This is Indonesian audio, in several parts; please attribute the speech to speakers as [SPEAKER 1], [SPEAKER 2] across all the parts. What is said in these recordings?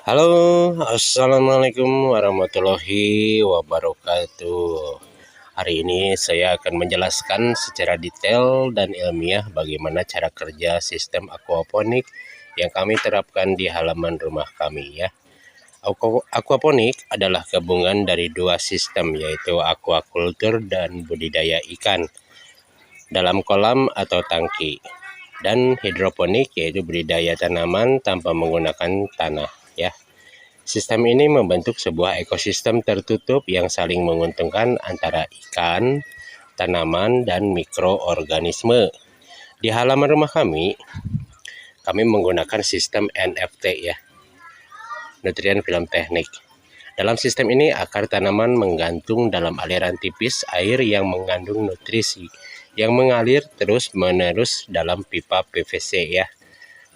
[SPEAKER 1] Halo, assalamualaikum warahmatullahi wabarakatuh. Hari ini saya akan menjelaskan secara detail dan ilmiah bagaimana cara kerja sistem aquaponik yang kami terapkan di halaman rumah kami ya. Aquaponik adalah gabungan dari dua sistem, yaitu aquaculture dan budidaya ikan dalam kolam atau tangki, dan hidroponik yaitu budidaya tanaman tanpa menggunakan tanah ya. Sistem ini membentuk sebuah ekosistem tertutup yang saling menguntungkan antara ikan, tanaman, dan mikroorganisme. Di halaman rumah kami menggunakan sistem NFT ya, nutrien film teknik. Dalam sistem ini akar tanaman menggantung dalam aliran tipis air yang mengandung nutrisi yang mengalir terus-menerus dalam pipa PVC ya.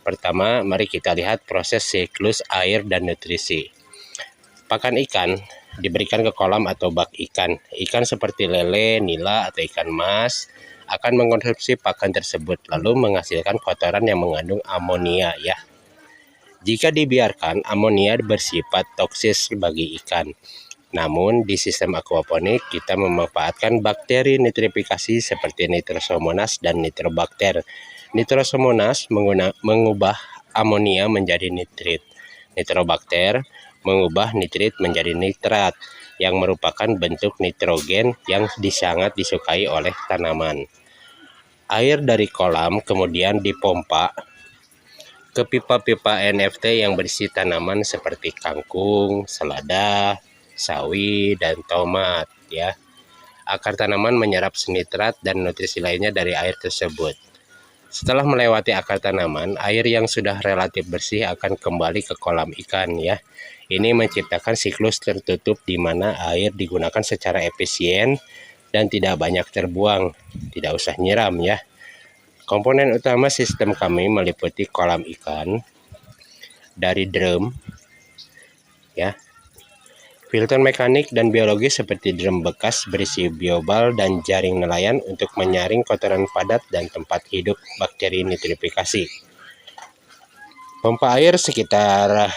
[SPEAKER 1] Pertama, mari kita lihat proses siklus air dan nutrisi. Pakan ikan diberikan ke kolam atau bak ikan. Ikan seperti lele, nila, atau ikan mas akan mengkonsumsi pakan tersebut lalu menghasilkan kotoran yang mengandung amonia ya. Jika dibiarkan, amonia bersifat toksis bagi ikan. Namun di sistem aquaponik kita memanfaatkan bakteri nitrifikasi seperti Nitrosomonas dan Nitrobakter. Nitrosomonas mengubah amonia menjadi nitrit. Nitrobakter mengubah nitrit menjadi nitrat yang merupakan bentuk nitrogen yang sangat disukai oleh tanaman. Air dari kolam kemudian dipompa ke pipa-pipa NFT yang berisi tanaman seperti kangkung, selada, sawi, dan tomat ya. Akar tanaman menyerap nitrat dan nutrisi lainnya dari air tersebut. Setelah melewati akar tanaman, air yang sudah relatif bersih akan kembali ke kolam ikan ya. Ini menciptakan siklus tertutup di mana air digunakan secara efisien dan tidak banyak terbuang, tidak usah nyiram ya. Komponen utama sistem kami meliputi kolam ikan dari drum ya, filter mekanik dan biologis seperti drum bekas berisi biobal dan jaring nelayan untuk menyaring kotoran padat dan tempat hidup bakteri nitrifikasi. Pompa air sekitar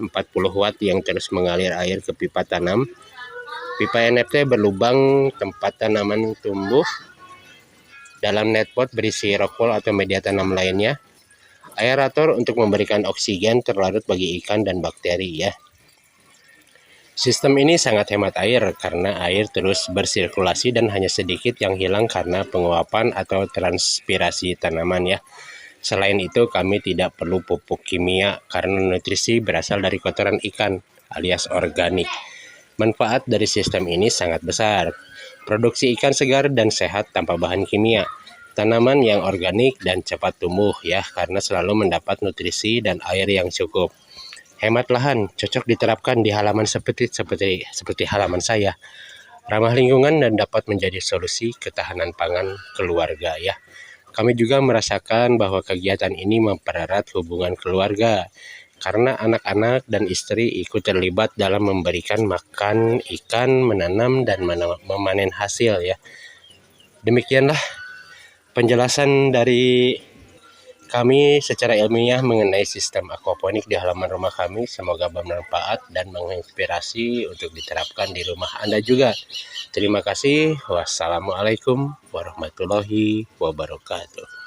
[SPEAKER 1] 40 watt yang terus mengalir air ke pipa tanam. Pipa NFT berlubang tempat tanaman tumbuh. Dalam netpot berisi rockwool atau media tanam lainnya. Aerator untuk memberikan oksigen terlarut bagi ikan dan bakteri ya. Sistem ini sangat hemat air karena air terus bersirkulasi dan hanya sedikit yang hilang karena penguapan atau transpirasi tanaman ya. Selain itu kami tidak perlu pupuk kimia karena nutrisi berasal dari kotoran ikan alias organik. Manfaat dari sistem ini sangat besar. Produksi ikan segar dan sehat tanpa bahan kimia. Tanaman yang organik dan cepat tumbuh ya karena selalu mendapat nutrisi dan air yang cukup. Hemat lahan cocok diterapkan di halaman seperti halaman saya. Ramah lingkungan dan dapat menjadi solusi ketahanan pangan keluarga ya. Kami juga merasakan bahwa kegiatan ini mempererat hubungan keluarga karena anak-anak dan istri ikut terlibat dalam memberikan makan ikan, menanam dan memanen hasil ya. Demikianlah penjelasan dari kami secara ilmiah mengenai sistem aquaponik di halaman rumah kami. Semoga bermanfaat dan menginspirasi untuk diterapkan di rumah Anda juga. Terima kasih. Wassalamualaikum warahmatullahi wabarakatuh.